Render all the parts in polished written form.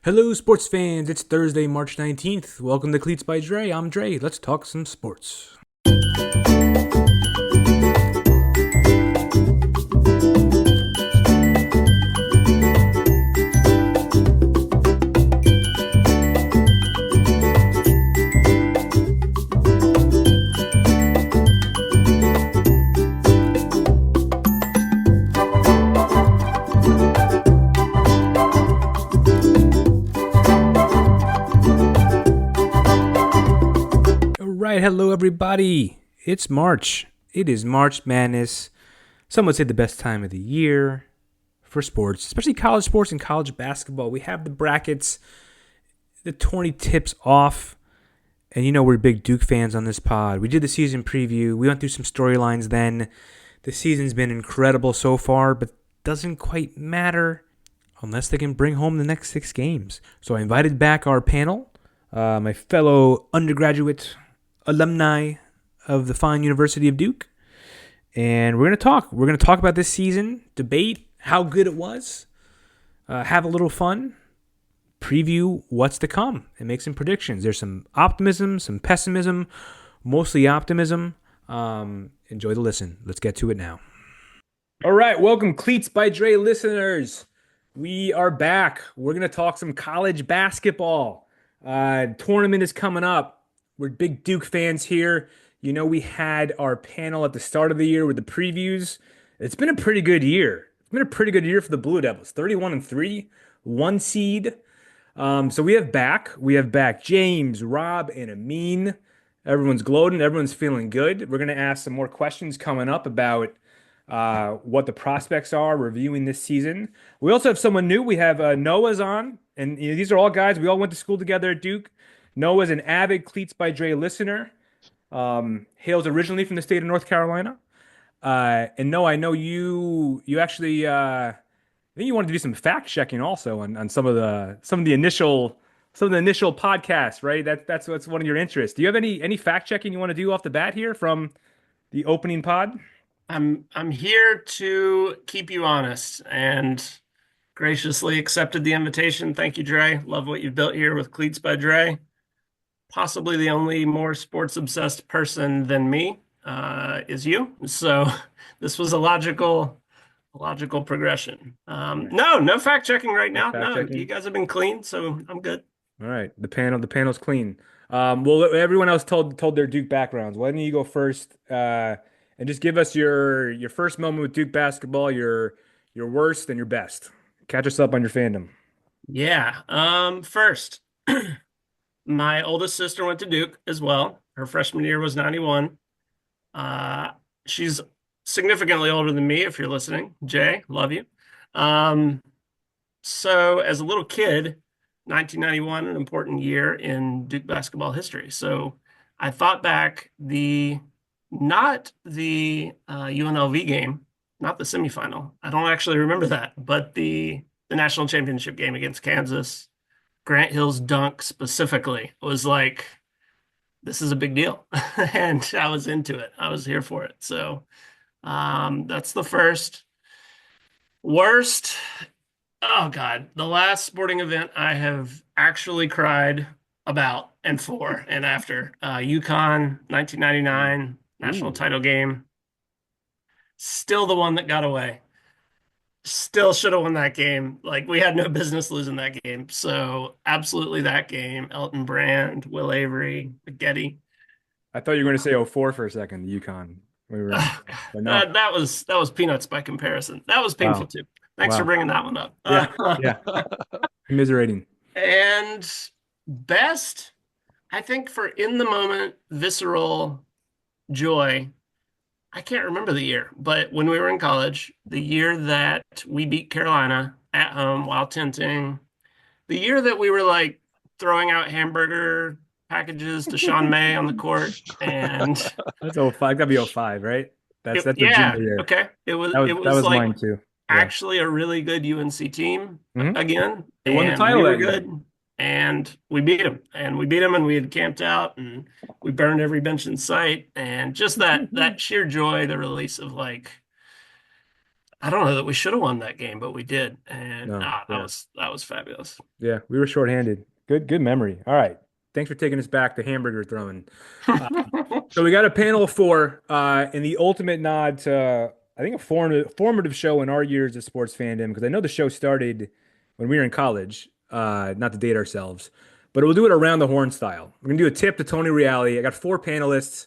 Hello, sports fans. It's Thursday, March 19th. Welcome to Cleats by Dre. I'm Dre. Let's talk some sports. All right, hello, everybody. It's March. It is March Madness. Some would say the best time of the year for sports, especially college sports and college basketball. We have the brackets, the Tourney tips off, and you know we're big Duke fans on this pod. We did the season preview. We went through some storylines then. The season's been incredible so far, but doesn't quite matter unless they can bring home the next 6 games. So I invited back our panel, my fellow undergraduate alumni of the fine University of Duke, and we're going to talk. We're going to talk about this season, debate how good it was, have a little fun, preview what's to come, and make some predictions. There's some optimism, some pessimism, mostly optimism. Enjoy the listen. Let's get to it now. All right, welcome Cleats by Dre listeners. We are back. We're going to talk some college basketball. Tournament is coming up. We're big Duke fans here. You know, we had our panel at the start of the year with the previews. It's been a pretty good year. It's been a pretty good year for the Blue Devils. 31-3, 1 seed. So we have back James, Rob, and Amin. Everyone's gloating. Everyone's feeling good. We're going to ask some more questions coming up about what the prospects are, reviewing this season. We also have someone new. We have Noah's on, and these are all guys. We all went to school together at Duke. Noah's an avid Cleats by Dre listener. Hails originally from the state of North Carolina. And Noah, I know you actually I think you wanted to do some fact checking also on some of the initial podcasts, right? That's what's one of your interests. Do you have any fact checking you want to do off the bat here from the opening pod? I'm here to keep you honest and graciously accepted the invitation. Thank you, Dre. Love what you've built here with Cleats by Dre. Possibly the only more sports obsessed person than me is you. So this was a logical progression. No fact checking right now. No, you guys have been clean, so I'm good. All right, the panel's clean. Well, everyone else told their Duke backgrounds. Why don't you go first and just give us your first moment with Duke basketball, your worst and your best. Catch us up on your fandom. Yeah. First. My oldest sister went to Duke as well. Her freshman year was 91. She's significantly older than me, if you're listening. Jay, love you. So as a little kid, 1991, an important year in Duke basketball history. So I thought back not the UNLV game, not the semifinal. I don't actually remember that, but the national championship game against Kansas. Grant Hill's dunk specifically was like, this is a big deal. And I was into it. I was here for it. So that's the first. Worst, oh God, the last sporting event I have actually cried about and for and after. UConn, 1999, national title game. Still the one that got away. Still should have won that game. Like, we had no business losing that game. So absolutely that game. Elton Brand, Will Avery, Getty. I thought you were going to say 04 for a second, the UConn. No. That was peanuts by comparison. That was painful too. Thanks for bringing that one up. Yeah. Commiserating. And best, I think, for in the moment, visceral joy. I can't remember the year, but when we were in college, the year that we beat Carolina at home while tenting, the year that we were like throwing out hamburger packages to Sean May on the court, and that's 05. That'd be 05, right? That's the yeah. year. Okay, it was like mine too. Yeah. Actually a really good UNC team again. They won the title. We were good. And we beat them, and we had camped out, and we burned every bench in sight. And just that sheer joy, the release of like, I don't know that we should have won that game, but we did, and No, that yeah, was fabulous. yeah. We were shorthanded. Good memory. All right. Thanks for taking us back to hamburger throwing. Uh, so we got a panel of four, in the ultimate nod to, I think, a formative show in our years of sports fandom, because I know the show started when we were in college, not to date ourselves, but we'll do it around the horn style. We're gonna do a tip to Tony Reali. I got four panelists.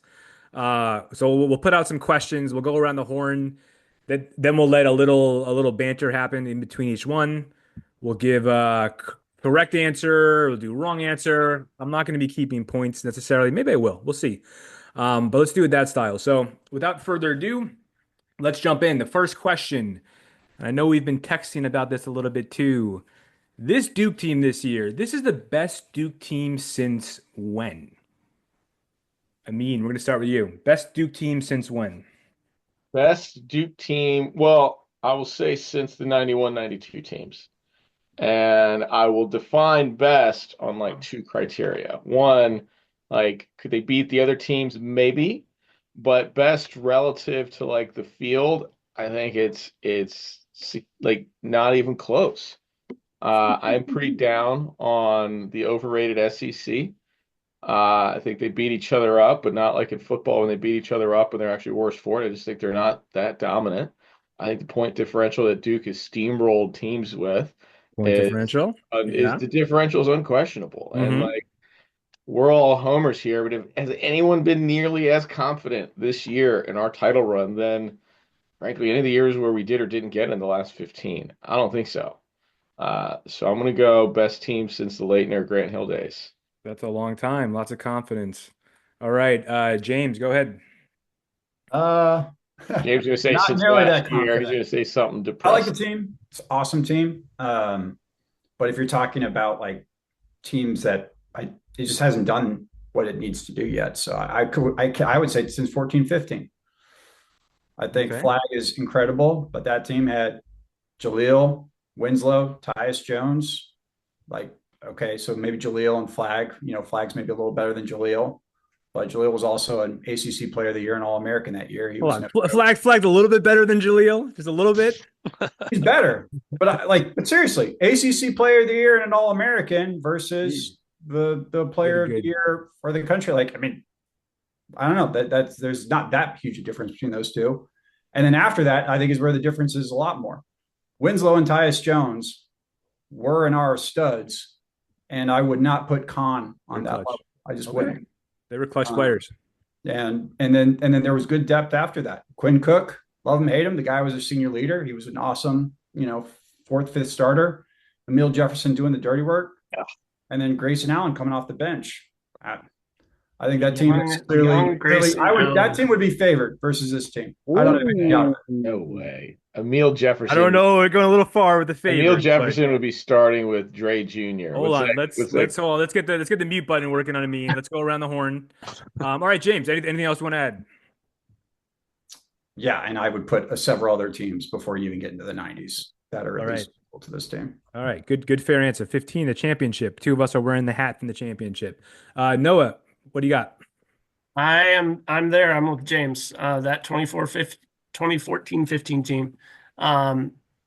So we'll put out some questions. We'll go around the horn. Then we'll let a little banter happen in between each one. We'll give a correct answer. We'll do wrong answer. I'm not going to be keeping points necessarily. Maybe I will. We'll see. But let's do it that style. So without further ado, let's jump in. The first question. I know we've been texting about this a little bit too. This Duke team this year, this is the best Duke team since when? Amin, we're going to start with you. Best Duke team since when? Best Duke team. Well, I will say since the 91-92 teams. And I will define best on like two criteria. One, like, could they beat the other teams? Maybe. But best relative to like the field, I think it's like not even close. I'm pretty down on the overrated SEC. I think they beat each other up, but not like in football when they beat each other up and they're actually worse for it. I just think they're not that dominant. I think the point differential that Duke has steamrolled teams with Point is differential. is Yeah. the differential is unquestionable. And Mm-hmm. like we're all homers here, but has anyone been nearly as confident this year in our title run than frankly any of the years where we did or didn't get in the last 15? I don't think so. So I'm gonna go best team since the Leitner Grant Hill days. That's a long time. Lots of confidence. All right, James, go ahead. Uh, James is gonna say not since nearly that last year. He's confident. gonna say something I like the depressing. team. It's an awesome team. But if you're talking about like teams that it just hasn't done what it needs to do yet. So I would say since 14-15. I think Okay. Flag is incredible, but that team had Jaleel, Winslow, Tyus Jones. Like, okay, so maybe Jaleel and Flag, Flag's maybe a little better than Jaleel, but Jaleel was also an ACC Player of the Year and All American that year. He Hold was on. no joke. Flagged a little bit better than Jaleel, just a little bit. He's better, but but seriously, ACC Player of the Year and an All American Jeez. versus the Pretty Player of the good. Year for the country. Like, I mean, I don't know that's there's not that huge a difference between those two. And then after that, I think is where the difference is a lot more. Winslow and Tyus Jones were and are studs, and I would not put Khan They're on that clutch. level. I just Okay. wouldn't. They were clutch Um, players. and then there was good depth after that. Quinn Cook, love him, hate him. The guy was a senior leader. He was an awesome, fourth, fifth starter. Emil Jefferson doing the dirty work, Yeah. and then Grayson Allen coming off the bench. I, I think that team is Young clearly. Grayson That Allen. team would be favored versus this team. I don't have any doubt. Ooh. No way. Emil I don't Jefferson. know. We're going a little far with the Emil favorite, but Jefferson would be starting with Dre Jr. hold What's that? on. Let's What's that? let's hold on. Let's get the mute button working on me. Let's go around the horn. All right, James. Anything else you want to add? Yeah, and I would put several other teams before you even get into the 90s that are All at right. least equal to this team. All right. Good fair answer. 15, the championship. Two of us are wearing the hat from the championship. Noah, what do you got? I'm there. I'm with James. That 2014-15 team.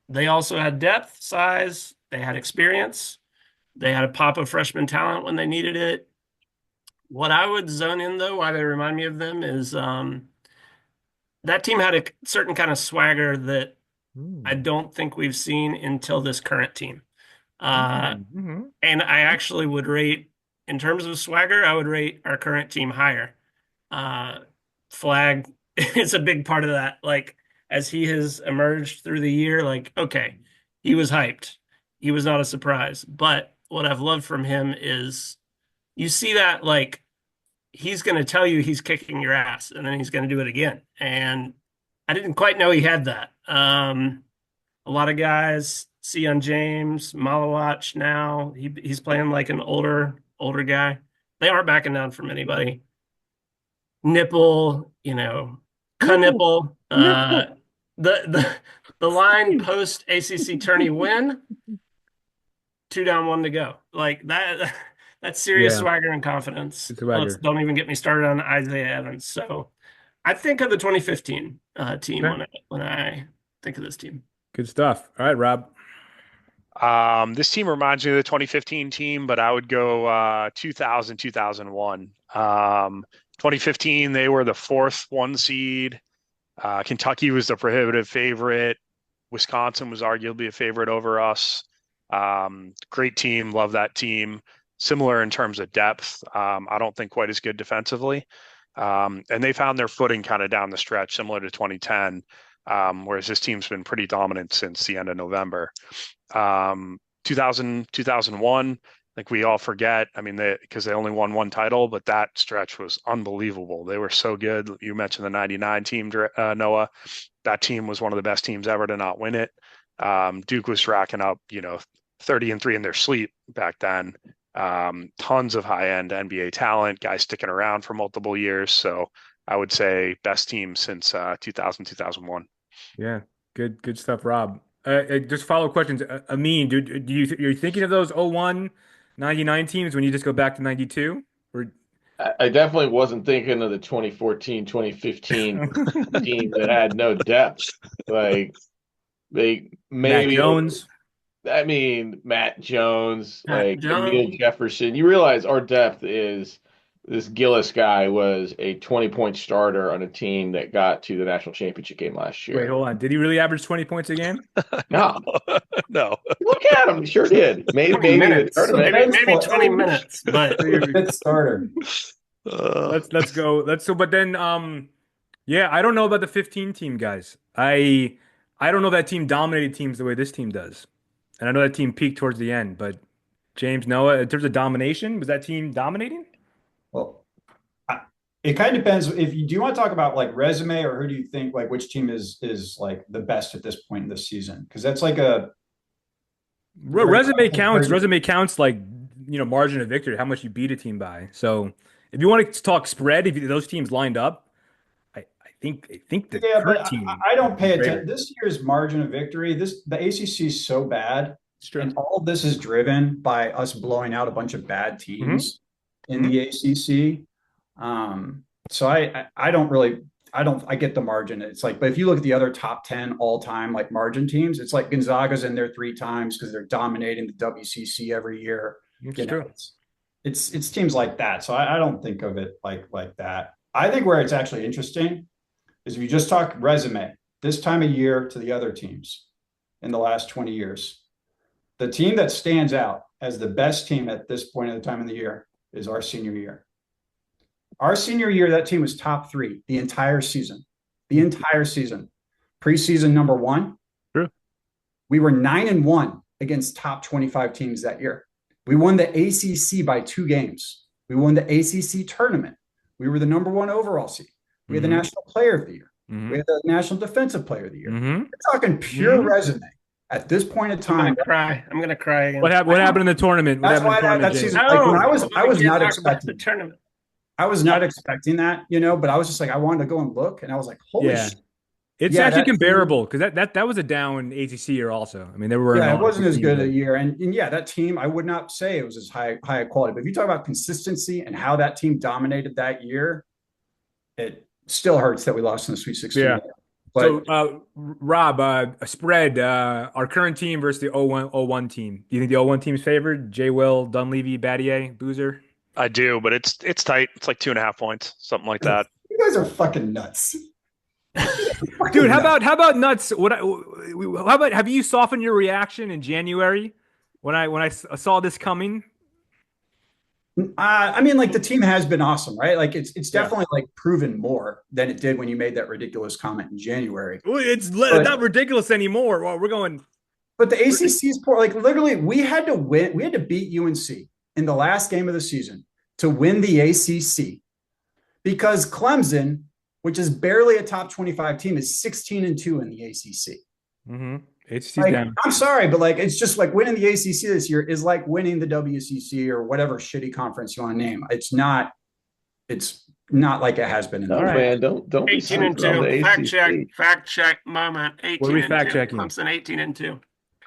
They also had depth, size, they had experience, they had a pop of freshman talent when they needed it. What I would zone in though, why they remind me of them is that team had a certain kind of swagger that I Hmm. don't think we've seen until this current team. Mm-hmm. And I actually would rate, in terms of swagger, I would rate our current team higher. Uh, Flag is a big part of that. Like, as he has emerged through the year, like, okay, he was hyped. He was not a surprise. But what I've loved from him is you see that, like, he's going to tell you he's kicking your ass and then he's going to do it again. And I didn't quite know he had that. A lot of guys, Sion James, Malawach now, he's playing like an older guy. They aren't backing down from anybody. Nipple, Nipple. Nipple. Nipple. The line post ACC tourney win, two down, one to go. Like that. That's serious Yeah. swagger and confidence. Good swagger. Don't even get me started on Isaiah Evans. So I think of the 2015 team Okay. when I think of this team. Good stuff. All right, Rob. This team reminds me of the 2015 team, but I would go 2000, 2001. 2015, they were the fourth one seed. Kentucky was the prohibitive favorite. Wisconsin was arguably a favorite over us. Great team. Love that team. Similar in terms of depth. I don't think quite as good defensively. And they found their footing kind of down the stretch, similar to 2010, whereas this team's been pretty dominant since the end of November. 2001, I think we all forget. I mean, because they only won one title, but that stretch was unbelievable. They were so good. You mentioned the 99 team, Noah. That team was one of the best teams ever to not win it. Duke was racking up, 30-3 in their sleep back then. Tons of high-end NBA talent, guys sticking around for multiple years. So I would say best team since 2000, 2001. Yeah, good stuff, Rob. Just follow-up questions. Amin, you're thinking of those 01, 99 teams when you just go back to 92? Or I definitely wasn't thinking of the 2014, 2015 team that had no depth. Like they Matt maybe Jones. I mean, Matt Jones, Matt like Jones. Emil Jefferson. You realize our depth is this Gillis guy was a 20-point starter on a team that got to the national championship game last year. Wait, hold on. Did he really average 20 points a game? No. No. Look at him. He sure did. Maybe 20 minutes. the tournament. Maybe 20 minutes, but Fifth starter. Let's go. But then yeah, I don't know about the 15 team guys. I don't know that team dominated teams the way this team does. And I know that team peaked towards the end, but James, Noah, in terms of domination, was that team dominating? Well, it kind of depends. If you do you want to talk about like resume, or who do you think like which team is like the best at this point in this season? Because that's like a Resume counts. Resume counts like margin of victory, how much you beat a team by. So if you want to talk spread, if those teams lined up, I think the current team. I don't pay attention. This year's margin of victory. The ACC is so bad, and all of this is driven by us blowing out a bunch of bad teams in the ACC. So I get the margin. It's like, but if you look at the other top 10 all time like margin teams, it's like Gonzaga's in there 3 times because they're dominating the WCC every year. It's teams like that. So I don't think of it like that. I think where it's actually interesting is if you just talk resume this time of year to the other teams in the last 20 years, the team that stands out as the best team at this point of the time of the year is our senior year. Our senior year, that team was top 3 the entire season. Preseason number 1. True. We were 9-1 against top 25 teams that year. We won the ACC by 2 games. We won the ACC tournament. We were the number 1 overall seed. We had the National Player of the Year. We had the National Defensive Player of the Year. We're talking pure resume at this point in time. I'm gonna cry again. What happened in the tournament? That's why that season. Like when I was not expecting the tournament. I was not expecting that, but I was just like, I wanted to go and look, and I was like, holy shit. It's actually comparable because that was a down ACC year also. I mean, they were it wasn't as good a year, and that team I would not say it was as high quality. But if you talk about consistency and how that team dominated that year, it still hurts that we lost in the Sweet 16. Yeah. But, so, Rob, a spread, our current team versus the 01 team. Do you think the 01 team's favored? J. Will, Dunleavy, Battier, Boozer? I do, but it's tight. It's like 2.5 points, something like that. You guys are fucking nuts. Dude, how about nuts? How about have you softened your reaction in January when I saw this coming? I mean, like the team has been awesome, right? Like it's definitely like proven more than it did when you made that ridiculous comment in January. Well, it's not ridiculous anymore. Well, we're going. But the ACC is poor. Like literally, we had to win. We had to beat UNC in the last game of the season to win the ACC because Clemson, which is barely a top 25 team, is 16-2 in the ACC. I'm sorry, but like it's just like winning the ACC this year is like winning the WCC or whatever shitty conference you want to name. It's not like it has been in the past. Man, don't 18-2. Fact check moment. 18-2. What are we fact checking? Clemson 18-2.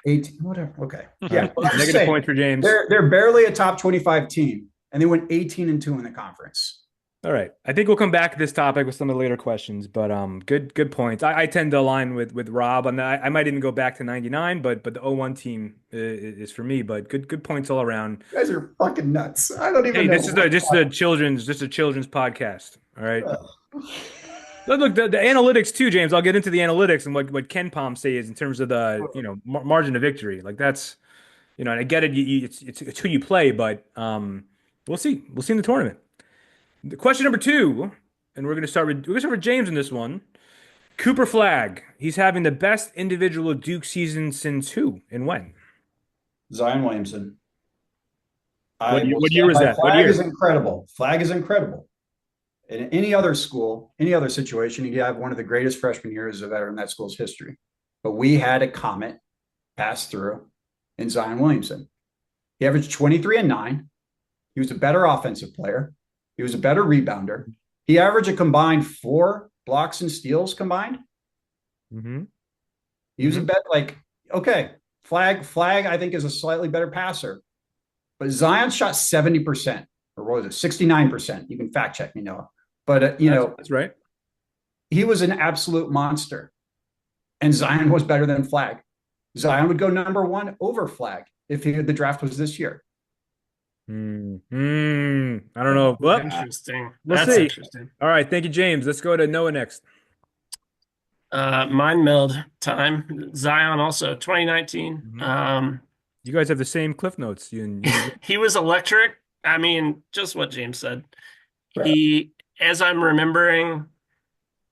18, whatever. Okay. Yeah. Negative point for James. They're barely a top 25 team, and they went 18-2 in the conference. All right. I think we'll come back to this topic with some of the later questions, but good points. I tend to align with Rob, and I might even go back to 99, but the 01 team is for me. But good points all around. You guys are fucking nuts. I don't even Hey, know this is what. a children's podcast. All right. Look, the analytics too, James. I'll get into the analytics and what Ken Palm says in terms of the margin of victory. Like that's and I get it. It's who you play, but we'll see. We'll see in the tournament. Question number two, and we're gonna start with James in this one. Cooper Flagg. He's having the best individual Duke season since who and when? Zion Williamson. I will What year stand was by. that? What Flag is year? incredible. Flag is incredible. In any other school, any other situation, you have one of the greatest freshman years of ever in that school's history. But we had a comet pass through in Zion Williamson. He averaged 23 and 9. He was a better offensive player. He was a better rebounder. He averaged a combined 4 blocks and steals combined. Mm-hmm. He was a bet like, okay, Flag, I think, is a slightly better passer. But Zion shot 70%, or what was it, 69%? You can fact check me, Noah. But, That's right. he was an absolute monster. And Zion was better than Flag. Zion would go number 1 over Flag if the draft was this year. I don't know. Well, Interesting. we'll That's see. interesting. All right. Thank you, James. Let's go to Noah next. Mind meld time. Zion also 2019. You guys have the same cliff notes. He was electric. I mean, just what James said. He, as I'm remembering,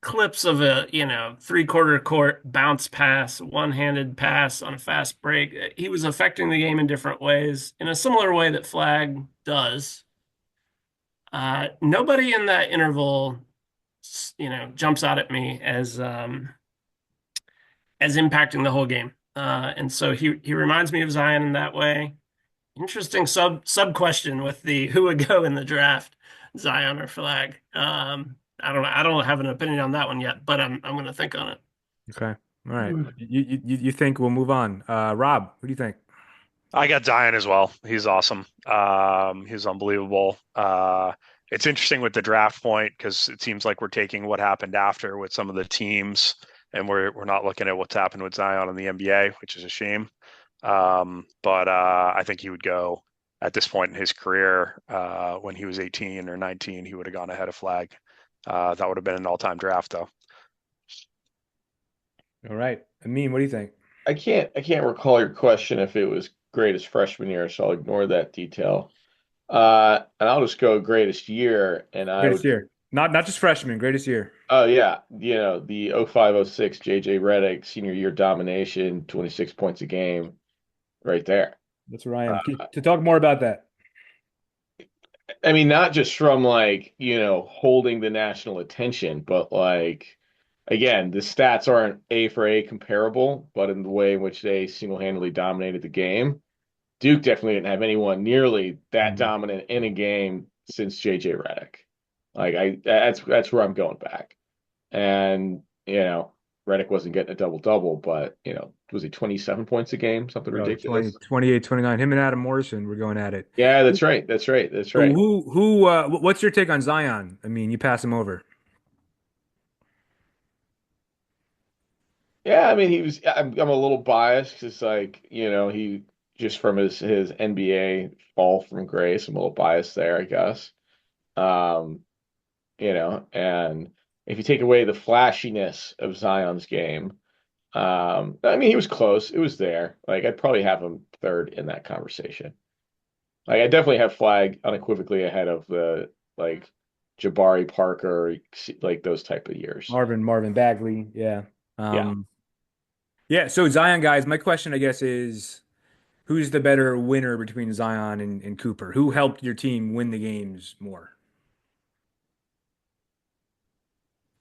clips of a 3/4 court bounce pass, one-handed pass on a fast break. He was affecting the game in different ways, in a similar way that Flagg does. Nobody in that interval, jumps out at me as impacting the whole game. And so he reminds me of Zion in that way. Interesting sub question with the who would go in the draft, Zion or Flagg. I don't know. I don't have an opinion on that one yet, but I'm going to think on it. Okay. All right. You think we'll move on? Rob, who do you think? I got Zion as well. He's awesome. He's unbelievable. It's interesting with the draft point because it seems like we're taking what happened after with some of the teams, and we're not looking at what's happened with Zion in the NBA, which is a shame. But I think he would go at this point in his career, when he was 18 or 19, he would have gone ahead of Flagg. That would have been an all-time draft, though. All right. Amin, what do you think? I can't recall your question if it was greatest freshman year, so I'll ignore that detail. And I'll just go greatest year, and Greatest year. Not just freshman, greatest year. Oh yeah, the 05-06 JJ Redick senior year domination, 26 points a game, right there. That's where I am. To talk more about that. I mean, not just from holding the national attention, but again, the stats aren't A for A comparable, but in the way in which they single-handedly dominated the game, Duke definitely didn't have anyone nearly that dominant in a game since JJ Redick. That's where I'm going back. And, Redick wasn't getting a double-double, but, was he 27 points a game? Something ridiculous. 28, 29. Him and Adam Morrison were going at it. Yeah, that's right. That's right. That's right. What's your take on Zion? I mean, you pass him over. Yeah, I mean, I'm a little biased because, he just from his NBA fall from grace, I'm a little biased there, I guess. Um, and if you take away the flashiness of Zion's game, I mean, he was close. It was there. I'd probably have him third in that conversation. I definitely have Flagg unequivocally ahead of the Jabari Parker, those type of years. Marvin Bagley, yeah. Yeah. Yeah, so Zion guys, my question I guess is who's the better winner between Zion and Cooper? Who helped your team win the games more?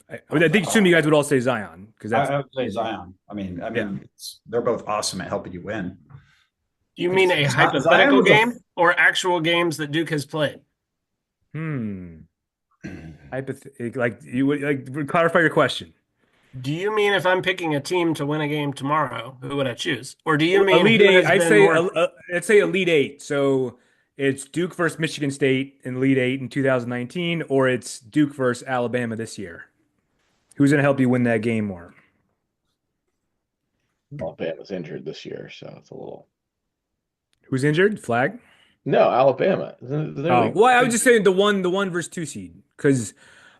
I think assume you guys would all say Zion because I would say Zion. I mean, Yeah. they're both awesome at helping you win. Do you mean a Zion hypothetical was game or actual games that Duke has played? You would clarify your question. Do you mean if I'm picking a team to win a game tomorrow, who would I choose? Or do you mean Elite who Eight? has been more? I'd say Elite Eight. So it's Duke versus Michigan State in the Elite Eight in 2019, or it's Duke versus Alabama this year. Who's going to help you win that game more? Alabama's injured this year, so it's a little. Who's injured? Flag? No, Alabama. Isn't there Oh, like well, I was just saying the one versus two seed because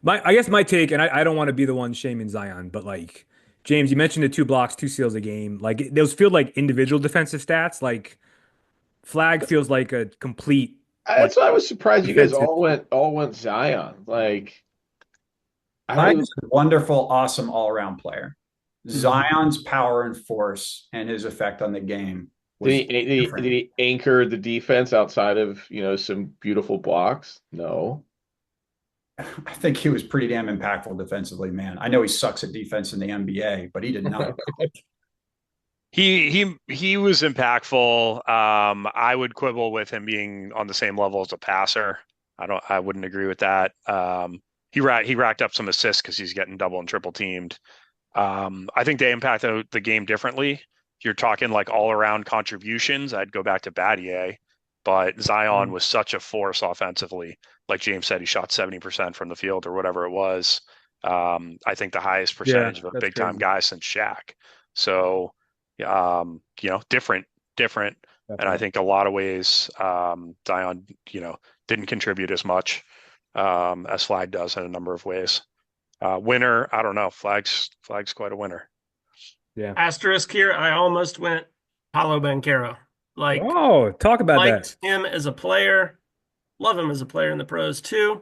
I guess my take, and I don't want to be the one shaming Zion, but like James, you mentioned the 2 blocks, 2 steals a game. Like those feel like individual defensive stats. Like Flag feels like a complete like That's why I was surprised you guys defensive. all went Zion. Like I don't even. Zion's a wonderful, awesome all-around player. Mm-hmm. Zion's power and force and his effect on the game was Did he anchor the defense outside of some beautiful blocks? No. I think he was pretty damn impactful defensively, man. I know he sucks at defense in the NBA, but he did not. He was impactful. I would quibble with him being on the same level as a passer. I wouldn't agree with that. He racked up some assists because he's getting double and triple teamed. I think they impact the game differently. If you're talking like all around contributions, I'd go back to Battier, but Zion was such a force offensively. Like James said, he shot 70% from the field or whatever it was. I think the highest percentage of a big time guy since Shaq. So, different. Definitely. And I think a lot of ways, Zion, didn't contribute as much as Flag does in a number of ways. Winner, I don't know. Flag's quite a winner. Yeah. Asterisk here, I almost went Paolo Banchero. Like, oh, talk about liked that. him as a player. Love him as a player in the pros too.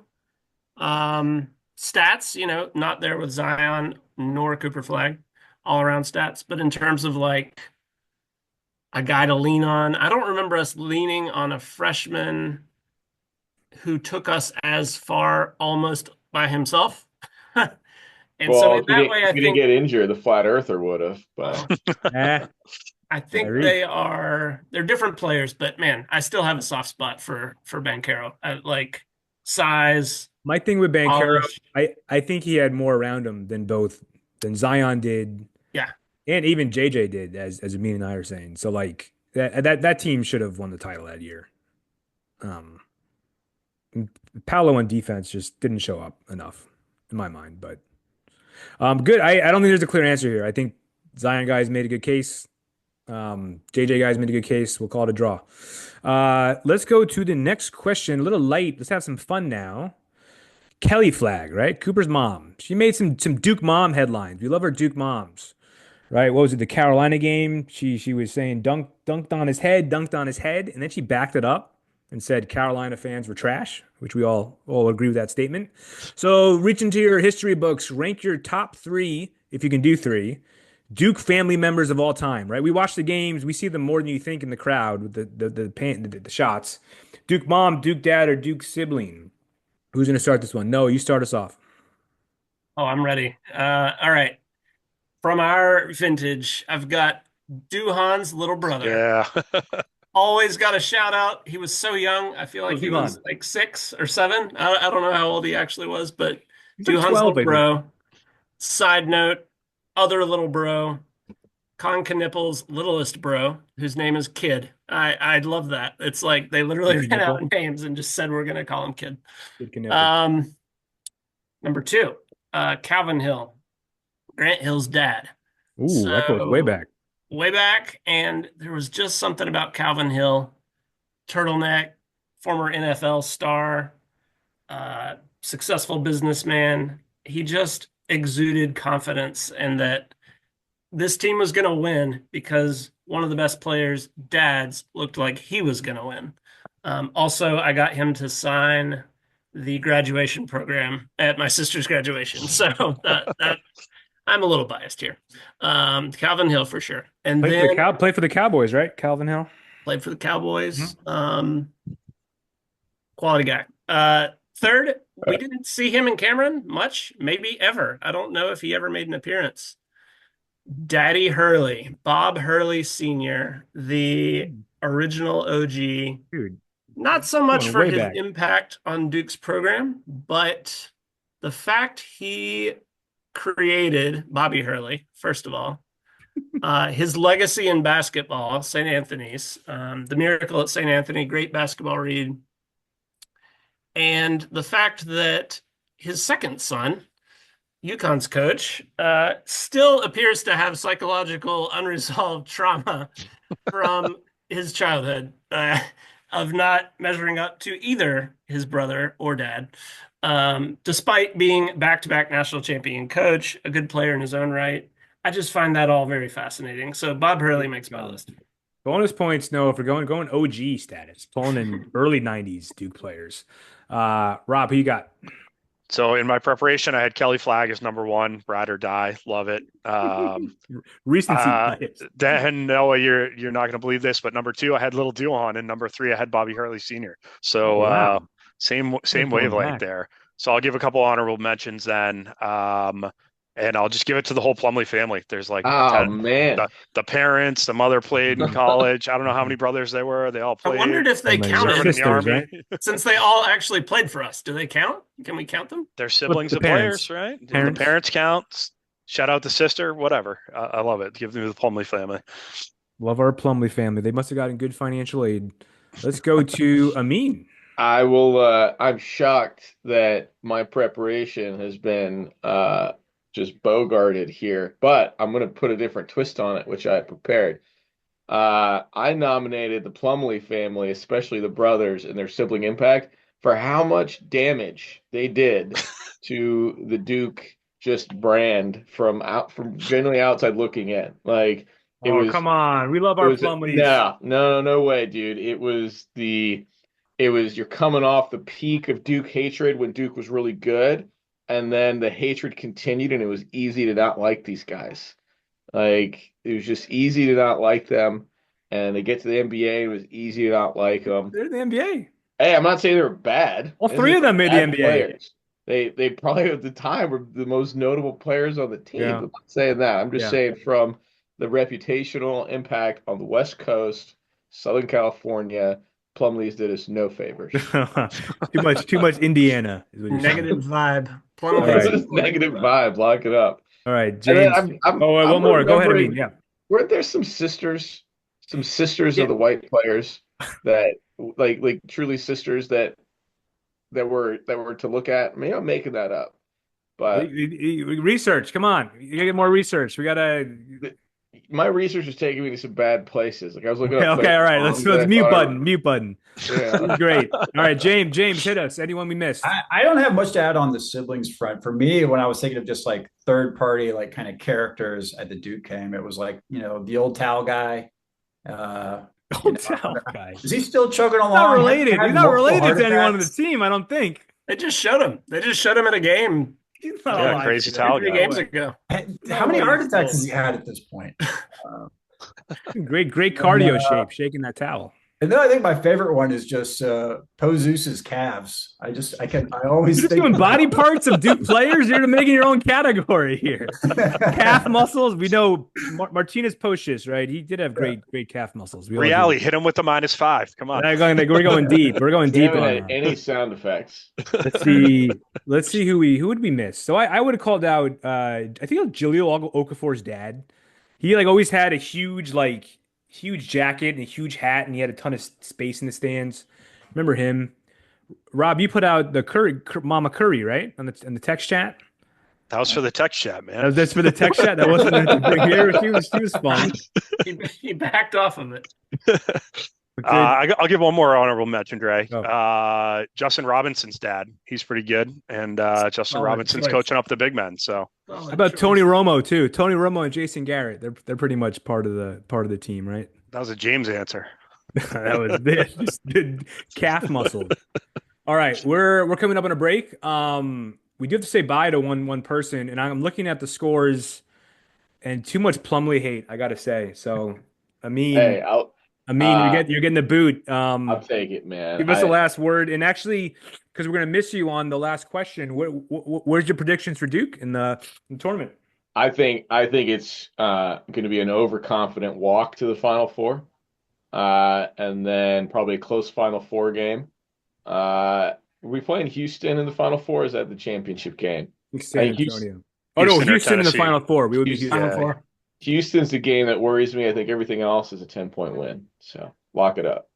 Stats, not there with Zion nor Cooper Flag, all around stats. But in terms of like a guy to lean on, I don't remember us leaning on a freshman who took us as far almost by himself. And Well, so in if he that didn't, way, if I he didn't think get injured, the flat earther would have. But Eh, I think Kyrie. they're different players, but man, I still have a soft spot for Banchero. Like size, My thing with Banchero, polish. I think he had more around him than Zion did, Yeah. and even JJ did, as Amin and I are saying. So like that team should have won the title that year. Um, Paolo on defense just didn't show up enough in my mind, but good. I don't think there's a clear answer here. I think Zion guys made a good case. JJ guys made a good case. We'll call it a draw. Let's go to the next question. A little light. Let's have some fun now. Kelly Flagg, right? Cooper's mom. She made some Duke mom headlines. We love our Duke moms, right? What was it? The Carolina game. She was saying dunked on his head, and then she backed it up and said Carolina fans were trash, which we all agree with that statement. So reach into your history books, rank your top 3 if you can do 3. Duke family members of all time, right? We watch the games, we see them more than you think in the crowd with the shots. Duke mom, Duke dad, or Duke sibling. Who's going to start this one? No, you start us off. Oh, I'm ready. All right. From our vintage, I've got Duhan's little brother. Yeah. Always got a shout out. He was so young. I feel like he was Duhan? like 6 or 7. I don't know how old he actually was, but He's like Duhan's 12, little I think. bro. Side note, other little bro, Con Knippel's littlest bro, whose name is Kid. I'd love that. It's like they literally Kid ran out Knipple. names and just said we're gonna call him Kid. Kid Knipple. Number 2, Calvin Hill, Grant Hill's dad. Ooh, that goes way back. Way back, and there was just something about Calvin Hill, turtleneck, former NFL star, successful businessman. He just exuded confidence and that this team was going to win because one of the best players' dads looked like he was going to win. Also, I got him to sign the graduation program at my sister's graduation. So that I'm a little biased here. Calvin Hill for sure. And then Play for the Cowboys, right? Calvin Hill. played for the Cowboys. Quality guy. Third, we didn't see him in Cameron much, maybe ever. I don't know if he ever made an appearance. Daddy Hurley, Bob Hurley Sr., the original OG. Dude, Not so much going for way his back. impact on Duke's program, but the fact he created Bobby Hurley, first of all, His legacy in basketball, St. Anthony's, the Miracle at St. Anthony, great basketball read, and the fact that his second son, UConn's coach, still appears to have psychological unresolved trauma from his childhood of not measuring up to either his brother or dad, despite being back-to-back national champion coach, a good player in his own right. I just find that all very fascinating. So Bob Hurley makes my list. Bonus points, no, if we're going OG status, pulling in early 90s Duke players. Rob, who you got? So in my preparation, I had Kelly Flagg as number one, ride or die, love it. Recency bias. Then Noah, you're not going to believe this, but number two, I had Little Duhon, and number three, I had Bobby Hurley Sr. So Wow. same going wavelength back. there. So I'll give a couple honorable mentions then, and I'll just give it to the whole Plumlee family. There's like Oh man. the parents, the mother played in college. I don't know how many brothers there were. They all I played. wondered if they And my counted Serving in the sisters, army. right? since they all actually played for us. Do they count? Can we count them? They're siblings the of parents. players, right? Parents. The parents count. Shout out the sister, whatever. I love it. Give them the Plumlee family. Love our Plumlee family. They must have gotten good financial aid. Let's go to Amin. I will I'm shocked that my preparation has been just bogarted here, but I'm gonna put a different twist on it, which I had prepared. I nominated the Plumlee family, especially the brothers and their sibling impact, for how much damage they did to the Duke just brand from generally outside looking in. Like it was Come on. We love our Plumlees. no way, dude. You're coming off the peak of Duke hatred when Duke was really good, and then the hatred continued, and it was easy to not like these guys. Like it was just easy to not like them, and they get to the NBA, it was easy to not like them. They're in the NBA. Hey, I'm not saying they were bad. All three of them made the Bad NBA. players. They probably at the time were the most notable players on the team. Yeah. I'm not saying that. I'm just Yeah. saying from the reputational impact on the West Coast, Southern California, Plumlee's did us no favors. too much Indiana is what you're saying. Negative vibe. All right. Negative vibe. Lock it up. All right, And then James. One more. Go ahead, Amin. Yeah. Weren't there some sisters of the white players that like truly sisters that were to look at? Maybe I'm making that up, but Research. Come on. You gotta get more research. We gotta. my research was taking me to some bad places. Like I was looking Okay, up. all right. Let's mute button. Mute button. Yeah. Great. All right, James, hit us. Anyone we missed? I don't have much to add on the siblings front. For me, when I was thinking of just like third party, like kind of characters at the Duke game, it was like, the old towel guy. Towel guy. Is he still chugging along? Not related. Had He's not multiple related heart to anyone on the attacks. team, I don't think. They just showed him. They just showed him at a game He's not Yeah, alive crazy today. towel 3 guy. games ago. How many heart attacks has he had at this point? Great cardio shape, shaking that towel. And then I think my favorite one is just Poe Zeus's calves. I always You're just think doing body parts of Duke players. You're making your own category here. Calf muscles. We know Martinez Pocious, right? He did have great calf muscles. Reali, hit him with the -5. Come on. We're going deep. We're going deep Haven't on had that. any sound effects. Let's see who would we miss. So I would have called out I think it was Jaleel Okafor's dad. He always had a huge jacket and a huge hat, and he had a ton of space in the stands. Remember him? Rob, you put out the Mama Curry, right? On the text chat. That was for the text chat, man. That's for the text chat. That wasn't here. She was fun. He backed off of it. I'll give one more honorable mention, Dre. Oh. Justin Robinson's dad. He's pretty good. And Justin Robinson's choice. coaching up the big men. So How about Tony Romo too? Tony Romo and Jason Garrett. They're pretty much part of the team, right? that was a James answer. That was the calf muscle. All right, we're coming up on a break. We do have to say bye to one person, and I'm looking at the scores, and too much Plumlee hate, I gotta say. So, Hey, you're getting the boot. I'll take it, man. Give us the last word, and actually, because we're gonna miss you on the last question. Where's your predictions for Duke in the tournament? I think it's going to be an overconfident walk to the Final Four, and then probably a close Final Four game. Are we playing Houston in the Final Four? Or is that the championship game? San Houston- Antonio. Oh no, Houston or Houston in the Tennessee. Final Four. We would be Houston. Houston. Final Four. Houston's the game that worries me. I think everything else is a 10-point win. So lock it up.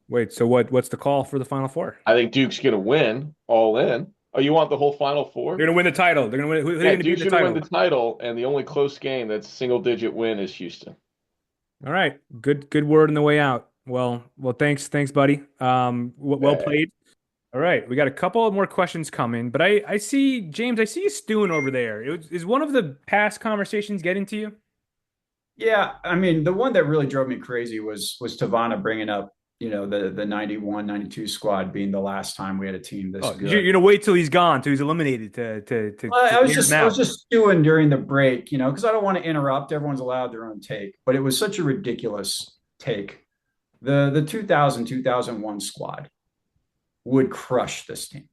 Wait, so what's the call for the Final Four? I think Duke's going to win all in. Oh, you want the whole Final Four? They're going to win the title. They're going to win. Who's Yeah, going to beat Duke's the going to title? win the title, and the only close game that's single-digit win is Houston. All right. Good word on the way out. Well, thanks, buddy. Well Yeah. played. All right, we got a couple more questions coming, but I see James. I see you stewing over there. Is one of the past conversations getting to you? Yeah, I mean, the one that really drove me crazy was Tavana bringing up, the 91, 92 squad being the last time we had a team this good. You're gonna wait till he's gone, till he's eliminated to I was hear him out. just stewing during the break, because I don't want to interrupt. Everyone's allowed their own take, but it was such a ridiculous take. The 2000-2001 squad would crush this team.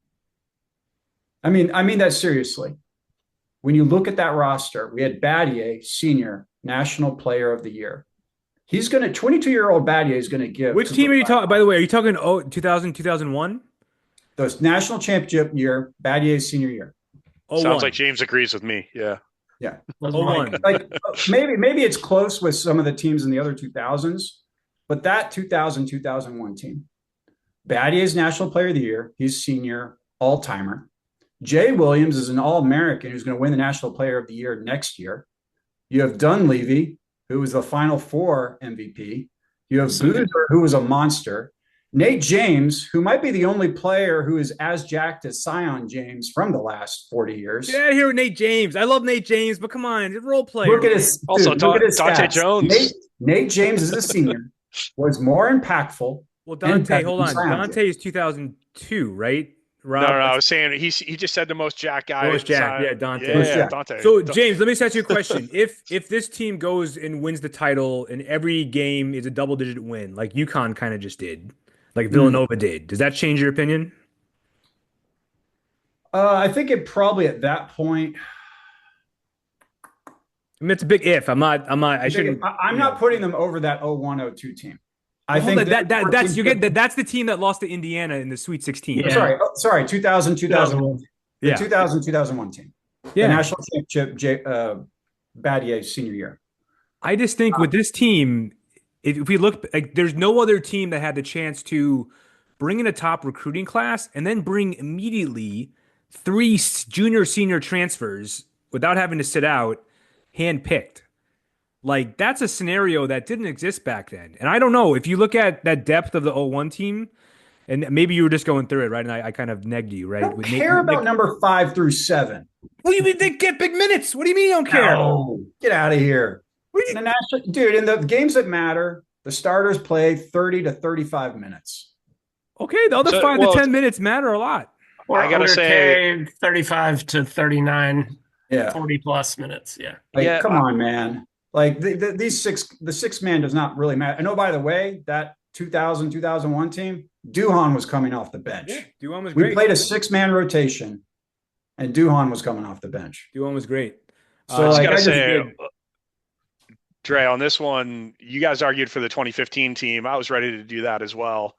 I mean that seriously. When you look at that roster, we had Battier, senior, National Player of the Year. He's going to 22-year-old Battier is going to give. Which team are you talking? By the way, are you talking 2000, 2001? The national championship year, Battier's senior year. Sounds like James agrees with me. Yeah. Yeah. 01. Like maybe it's close with some of the teams in the other 2000s, but that 2000-2001 team, Battier's National Player of the Year. He's senior, all-timer. Jay Williams is an All-American who's going to win the National Player of the Year next year. You have Dunleavy, who was the Final Four MVP. You have Boozer, who was a monster. Nate James, who might be the only player who is as jacked as Sion James from the last 40 years. Get out of here with Nate James. I love Nate James, but come on, he's a role player. Look at his Also, look at his Dante stats. Jones. Nate James is a senior, was more impactful. Well, Dante, hold on. Sion Dante is 2002, right? Rob? No, I was saying he just said the most jack guy. Most jack, yeah, Dante. Yeah, Dante. So, James, let me just ask you a question. If this team goes and wins the title and every game is a double-digit win, like UConn kind of just did, like Villanova did, does that change your opinion? I think it probably at that point. I mean, it's a big if. I'm not. I shouldn't. I'm not putting them over that 01-02 team. I Hold think on, that's you get that's the team that lost to Indiana in the Sweet 16. Yeah. Sorry, 2000-2001. Yeah. 2000-2001 team. Yeah. The national championship, Battier's senior year. I just think with this team, if we look, like, there's no other team that had the chance to bring in a top recruiting class and then bring immediately 3 junior senior transfers without having to sit out, handpicked. Like, that's a scenario that didn't exist back then. And I don't know, if you look at that depth of the 01 team, and maybe you were just going through it, right? And I kind of negged you, right? I don't care about number 5 through 7. What do you mean they get big minutes? What do you mean you don't care? No, get out of here. In the games that matter, the starters play 30 to 35 minutes. Okay, the other 5 to 10 minutes matter a lot. Or I gotta say, 35 to 39, Yeah, 40 plus minutes. Yeah. like, come on, man. Like the 6-man does not really matter. I know, by the way, that 2000-2001 team, Duhon was coming off the bench. Yeah, Duhon was great. We played a 6-man rotation, and Duhon was coming off the bench. Duhon was great. So I gotta say, Dre, on this one, you guys argued for the 2015 team. I was ready to do that as well.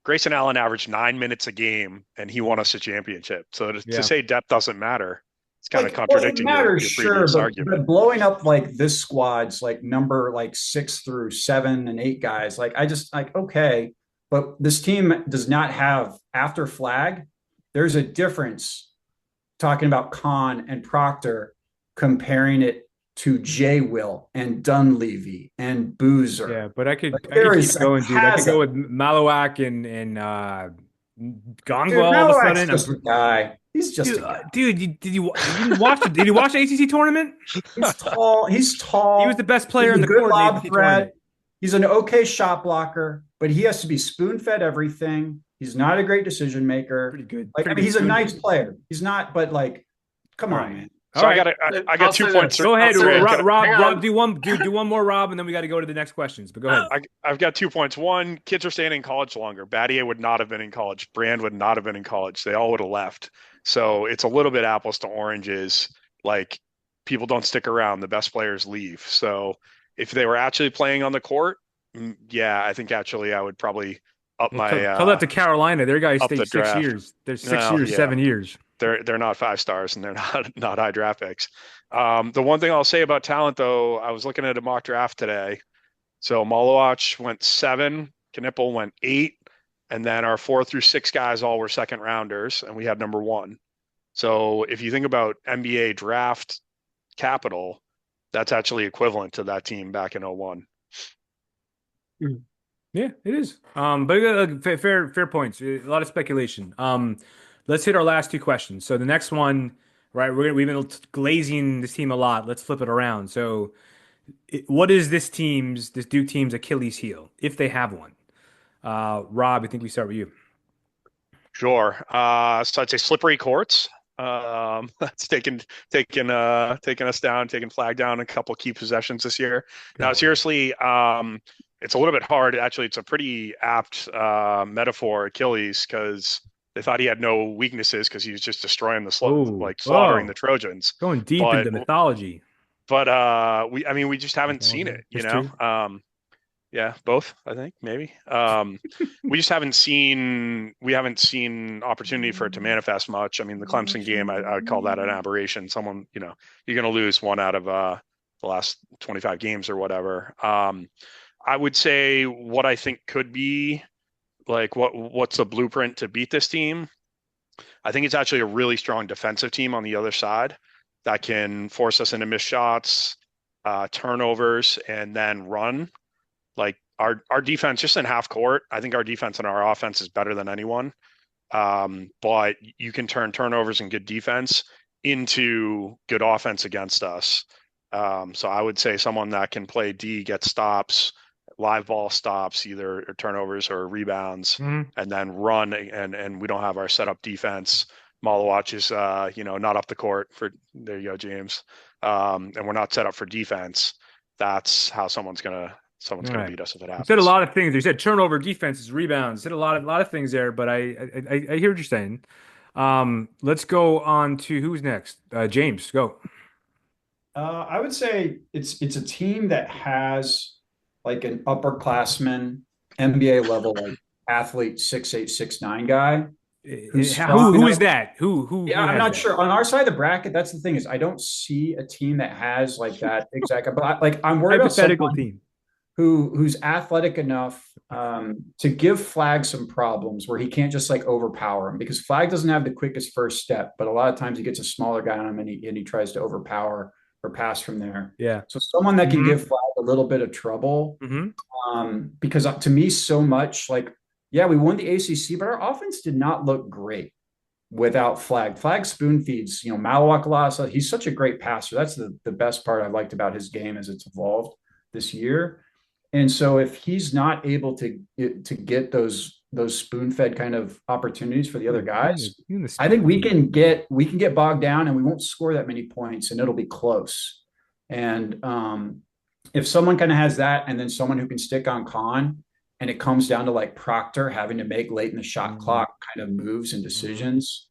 Grayson Allen averaged 9 minutes a game, and he won us a championship. So to say depth doesn't matter, it's kind of contradicting your previous argument. But blowing up like this squad's like number like 6 through 7 and 8 guys, like I just like, okay, but this team does not have, after Flagg, there's a difference talking about Kahn and Proctor, comparing it to J. Will and Dunleavy and Boozer. Yeah, but I could keep going, dude. I could go with Malowak and Gongwell all of a sudden. Just a guy. He's just a guy. Dude, did you watch did you watch the ACC tournament? He's tall. He's tall. He was the best player in the good court. Lob threat. He's an okay shot blocker, but he has to be spoon-fed everything. He's not a great decision maker. Pretty good. Like, he's a nice player. He's not, but like, come on, man. So I got 2 points. Go ahead, Rob. Do one more, Rob, and then we got to go to the next questions. But go ahead. I've got 2 points. One, kids are staying in college longer. Battier would not have been in college. Brand would not have been in college. They all would have left. So it's a little bit apples to oranges. Like, people don't stick around. The best players leave. So if they were actually playing on the court, yeah, I think actually I would probably up my. Tell that to Carolina. Their guys stay 6 draft. years. They're 6 years, 7 years. they're not 5 stars and they're not high draft picks. The one thing I'll say about talent, though, I was looking at a mock draft today. So Malawach went 7, Knipple went 8, and then our 4 through 6 guys all were second rounders, and we had number 1. So if you think about NBA draft capital, that's actually equivalent to that team back in 01. Yeah, it is. But fair points. A lot of speculation. Let's hit our last 2 questions. So the next one, right? We've been glazing this team a lot. Let's flip it around. So, what is this Duke team's Achilles heel, if they have one? Rob, I think we start with you. Sure. So I'd say slippery courts. That's taken us down, taken Flagg down a couple key possessions this year. Now, seriously, it's a little bit hard. Actually, it's a pretty apt metaphor, Achilles, because they thought he had no weaknesses because he was just destroying the slaughtering the Trojans. Going deep into mythology. But we just haven't seen it, you know. Yeah, both, I think, maybe. We just haven't seen opportunity for it to manifest much. I mean, the Clemson game, I would call that an aberration. Someone, you know, you're going to lose 1 out of the last 25 games or whatever. I would say what I think could be like what's the blueprint to beat this team. I think it's actually a really strong defensive team on the other side that can force us into missed shots, turnovers, and then run. Like our defense, just in half court, I think our defense and our offense is better than anyone. But you can turn turnovers and good defense into good offense against us. So I would say someone that can play D, get stops, live ball stops, either turnovers or rebounds, and then run. And we don't have our setup defense. Malawach is, not up the court for. There you go, James. And we're not set up for defense. That's how someone's gonna beat us if it happens. You said a lot of things. You said turnover, defenses, rebounds. You said a lot of things there. But I hear what you're saying. Let's go on to who's next. James, go. I would say it's a team that has like an upperclassman NBA level like athlete 6'8", 6'9" guy. Who is that? Who? Yeah, I'm not sure. On our side of the bracket, that's the thing is I don't see a team that has like that exact. But I'm worried about someone team who's athletic enough to give Flagg some problems where he can't just like overpower him, because Flagg doesn't have the quickest first step, but a lot of times he gets a smaller guy on him and he tries to overpower or pass from there. Yeah. So someone that can give Flagg a little bit of trouble, because to me, so much like, yeah, we won the ACC, but our offense did not look great without Flagg. Flagg spoon feeds, Malawach a lot. He's such a great passer. That's the best part I liked about his game as it's evolved this year. And so if he's not able to get those spoon-fed kind of opportunities for the other guys, I think we can get bogged down and we won't score that many points and it'll be close. And if someone kind of has that and then someone who can stick on Con, and it comes down to like Proctor having to make late in the shot clock kind of moves and decisions,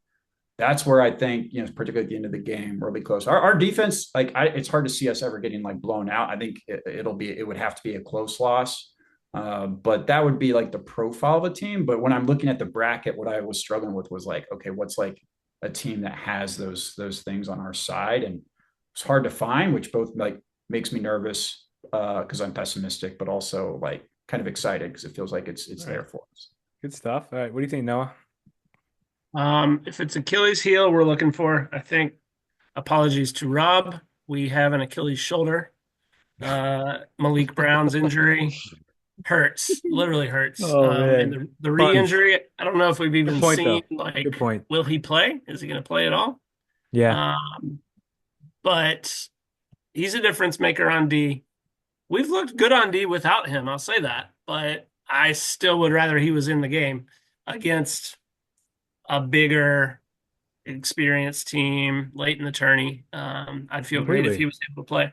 that's where I think, particularly at the end of the game, we'll be close. Our defense, it's hard to see us ever getting like blown out. I think it would have to be a close loss. But that would be like the profile of a team. But when I'm looking at the bracket, what I was struggling with was like, okay, what's like a team that has those things on our side? And it's hard to find, which both like makes me nervous because I'm pessimistic, but also like kind of excited because it feels like it's there for us. Good stuff. All right. What do you think, Noah? If it's Achilles heel, we're looking for, I think, apologies to Rob. We have an Achilles shoulder. Malik Brown's injury hurts, literally hurts. And the re-injury, I don't know if we've even seen, will he play? Is he going to play at all? Yeah. But he's a difference maker on D. We've looked good on D without him, I'll say that. But I still would rather he was in the game against a bigger experienced team late in the tourney. I'd feel great if he was able to play.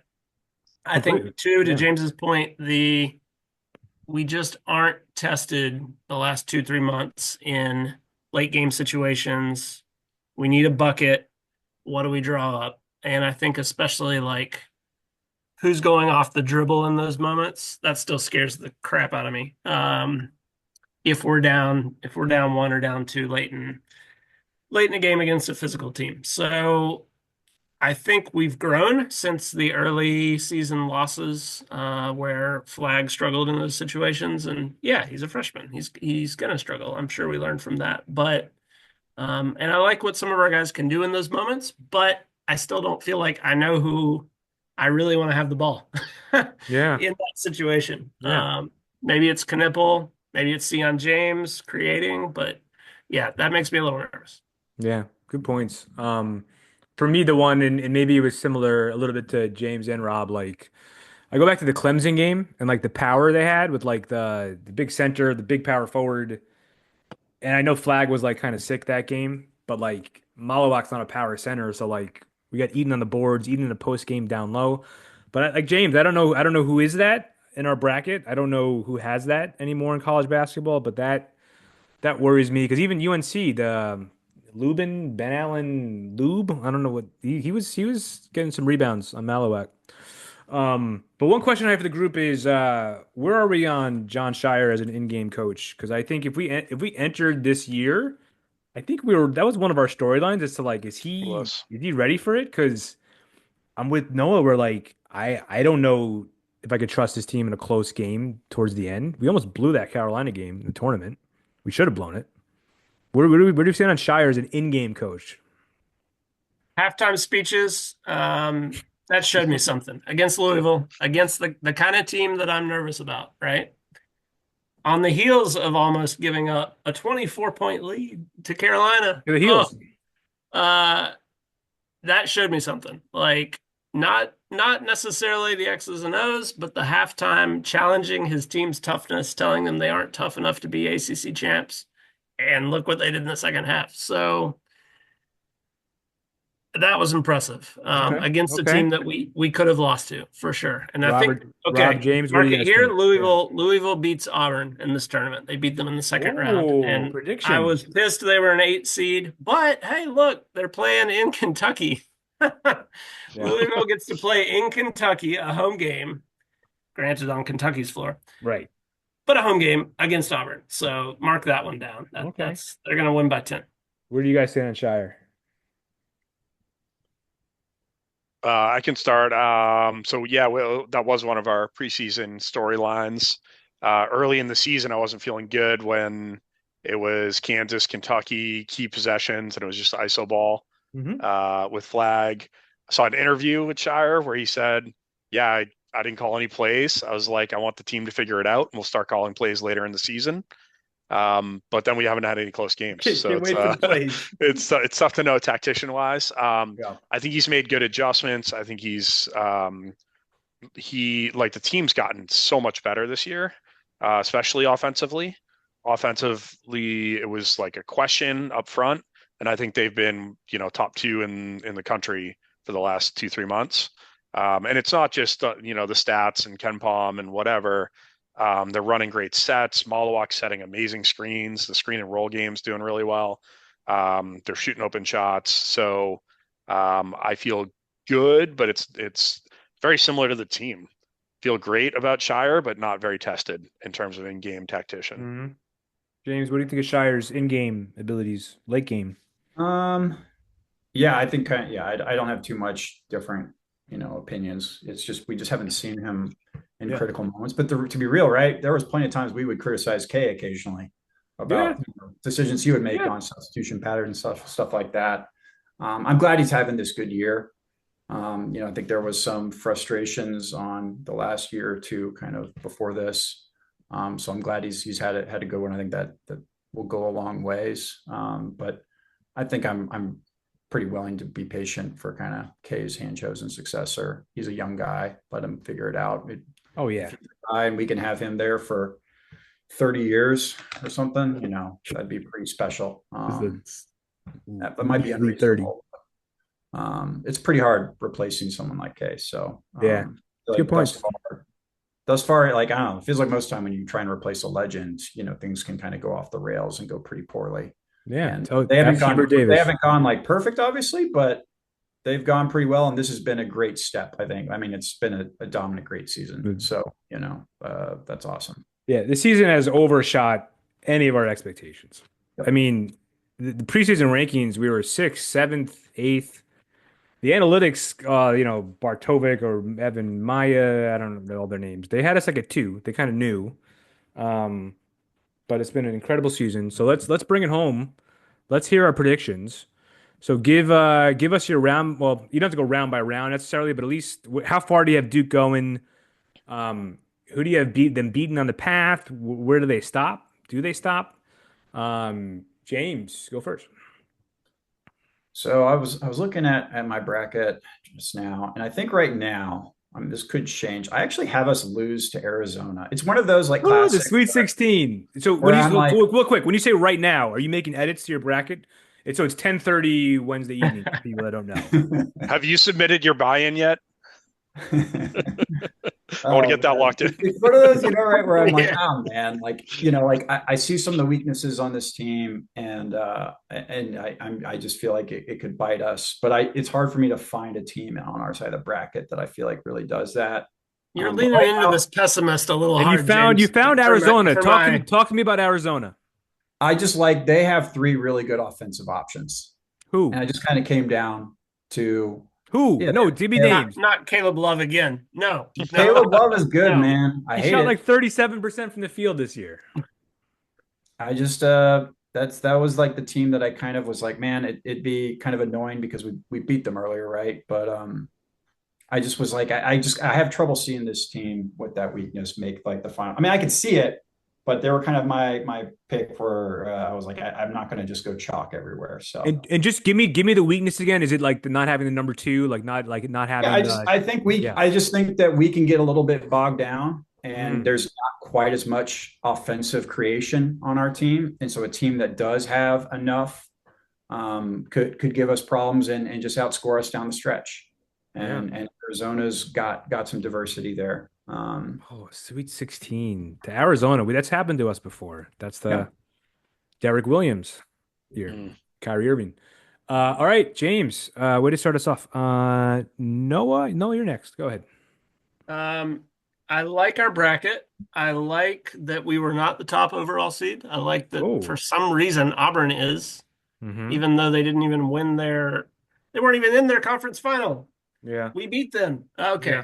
I think too, to James's point, we just aren't tested the last 2-3 months in late game situations. We need a bucket. What do we draw up? And I think especially like who's going off the dribble in those moments, that still scares the crap out of me. If we're down 1 or down 2 late in late in the game against a physical team. So I think we've grown since the early season losses, where Flagg struggled in those situations. And yeah, he's a freshman. He's gonna struggle. I'm sure we learned from that. But and I like what some of our guys can do in those moments, but I still don't feel like I know who I really want to have the ball Yeah. in that situation. Yeah. Maybe it's Knipple, maybe it's Sion James creating, but yeah, that makes me a little nervous. Yeah. Good points. For me, the one, and maybe it was similar a little bit to James and Rob, like I go back to the Clemson game and like the power they had with like the big center, the big power forward. And I know Flagg was like kind of sick that game, but like Malawak's not a power center, so like we got Eaton on the boards, Eaton in the post game down low. But like James, I don't know who is that in our bracket. I don't know who has that anymore in college basketball, but that worries me because even UNC, the Lubin, Ben Allen Lube, I don't know what he was getting some rebounds on Malawak. But one question I have for the group is, where are we on John Shire as an in-game coach? Because I think if we entered this year, I think that was one of our storylines as to like, Was. is he ready for it? Because I'm with Noah, where like I don't know if I could trust this team in a close game towards the end. We almost blew that Carolina game in the tournament. We should have blown it. Where do we stand on Shire as an in-game coach? Halftime speeches, that showed me something against Louisville, against the kind of team that I'm nervous about, right? On the heels of almost giving up a 24-point lead to Carolina. To the Oh, heels. that showed me something. Like not necessarily the X's and O's, but the halftime challenging his team's toughness, telling them they aren't tough enough to be ACC champs. And look what they did in the second half. So that was impressive, Okay. against a Okay. team that we could have lost to for sure. And I think, Rob okay, James, what do mark you it guys here. think? Yeah. Louisville beats Auburn in this tournament. They beat them in the second round, Oh, and I prediction. was pissed they were an 8 seed. But hey, look, they're playing in Kentucky. Yeah. Louisville gets to play in Kentucky, a home game, granted on Kentucky's floor, Right. but a home game against Auburn. So mark that one down. Okay. They're going to win by 10. Where do you guys stand on Shire? I can start. So yeah, well, that was one of our preseason storylines. Early in the season, I wasn't feeling good when it was Kansas, Kentucky, key possessions, and it was just ISO ball Mm-hmm. with Flagg. I saw an interview with Shire where he said, "Yeah, I didn't call any plays. I was like, I want the team to figure it out, and we'll start calling plays later in the season." But then we haven't had any close games, so Can't it's wait for the plays. it's tough to know tactician wise. Yeah. I think he's made good adjustments. I think he like the team's gotten so much better this year, especially offensively. Offensively, it was like a question up front, and I think they've been top two in the country for the last 2-3 months. And it's not just the stats and Ken Palm and whatever. They're running great sets. Malawak setting amazing screens. The screen and roll game's doing really well. They're shooting open shots. So I feel good, but it's very similar to the team. Feel great about Shire, but not very tested in terms of in-game tactician. Mm-hmm. James, what do you think of Shire's in-game abilities, late game? Yeah, I think I don't have too much different, opinions. It's just we just haven't seen him in Yeah. critical moments. But to be real, right, there was plenty of times we would criticize Kay occasionally Yeah. about decisions he would make Yeah. on substitution patterns and stuff like that. I'm glad he's having this good year. I think there was some frustrations on the last year or two kind of before this. So I'm glad he's had a good one. I think that will go a long ways. But I think I'm pretty willing to be patient for kind of Kay's hand chosen successor. He's a young guy. Let him figure it out. Oh yeah. And we can have him there for 30 years or something, that'd be pretty special. That might be unreasonable. It's pretty hard replacing someone like Kay. So Yeah. like Good point. Thus far, like I don't know, it feels like most time when you try and replace a legend, things can kind of go off the rails and go pretty poorly. Yeah. And Oh, they haven't Hubert gone Davis. like perfect, obviously, but they've gone pretty well. And this has been a great step, I think. I mean, it's been a dominant, great season. So, that's awesome. Yeah, the season has overshot any of our expectations. Yep. I mean, the preseason rankings, we were sixth, seventh, eighth. The analytics, Bartovic or Evan Maya, I don't know all their names. They had us like a two. They kind of knew. Um, but it's been an incredible season. So let's bring it home. Let's hear our predictions. So give us your round. Well, you don't have to go round by round necessarily, but at least how far do you have Duke going? Um, who do you have beaten on the path? Where do they stop? Do they stop? James, go first. So I was looking at my bracket just now, and I think right now, this could change. I actually have us lose to Arizona. It's one of those like Oh, the classic Sweet 16. So where I'm like, real quick, when you say right now, are you making edits to your bracket? It's 10:30 Wednesday evening for people that don't know. Have you submitted your buy-in yet? I want to oh, get that man. locked in. It's one of those, right, where I'm like, Yeah. oh man, like, like I see some of the weaknesses on this team, and I just feel like it could bite us. But it's hard for me to find a team on our side of the bracket that I feel like really does that. You're But leaning right into now, this pessimist a little And hard, you James. found For Arizona. for my Talk to me about Arizona. I just like they have three really good offensive options, and Who? I just kind of came down to Who? yeah, No, give me they're- names. not Caleb Love again. No, no, Caleb Love is good, no. man. I He hate shot it. like 37% from the field this year. I just that was like the team that I kind of was like, man, it'd be kind of annoying because we beat them earlier, right? But I just was like, I have trouble seeing this team with that weakness make like the final. I mean, I could see it, but they were kind of my pick for. I was like, I'm not going to just go chalk everywhere. So And just give me the weakness again. Is it like the not having the number two, like not yeah, having yeah. I just think that we can get a little bit bogged down, and Mm, there's not quite as much offensive creation on our team, and so a team that does have enough could give us problems and just outscore us down the stretch. yeah. And Arizona's got some diversity there. Oh, Sweet 16 to Arizona. That's happened to us before. That's Yeah. the Derek Williams year, Mm. Kyrie Irving. All right, James. Way to start us off. Noah, you're next. Go ahead. I like our bracket. I like that we were not the top overall seed. I like that Oh. for some reason Auburn is, Mm-hmm. even though they didn't even they weren't even in their conference final. Yeah. We beat them. Okay.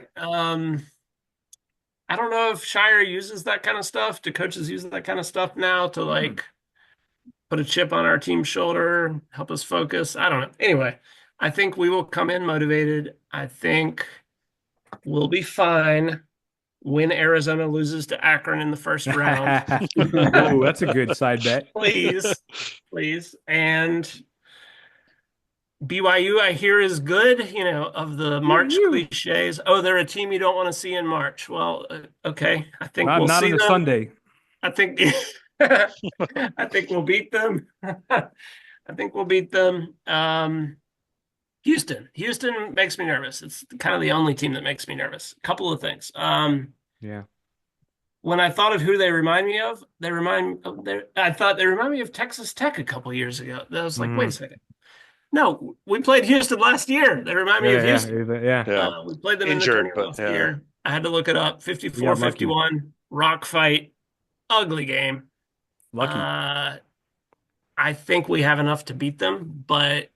I don't know if Shire uses that kind of stuff. Do coaches use that kind of stuff now to like put a chip on our team's shoulder, help us focus? I don't know. Anyway, I think we will come in motivated. I think we'll be fine when Arizona loses to Akron in the first round. Oh, that's a good side bet. Please. And BYU, I hear, is good, of the March cliches. Oh, they're a team you don't want to see in March. Well, okay. I think we'll Not see on a them. Sunday. I think I think we'll beat them. I think we'll beat them. Houston makes me nervous. It's kind of the only team that makes me nervous. A couple of things. Yeah. When I thought of who they remind me of, I thought they remind me of Texas Tech a couple of years ago. I was like, wait a second. No, we played Houston last year. They remind me of Houston. Yeah. We played them Injured, in the tourney but last yeah. year. I had to look it up. 54-51, rock fight, ugly game. Lucky. I think we have enough to beat them, but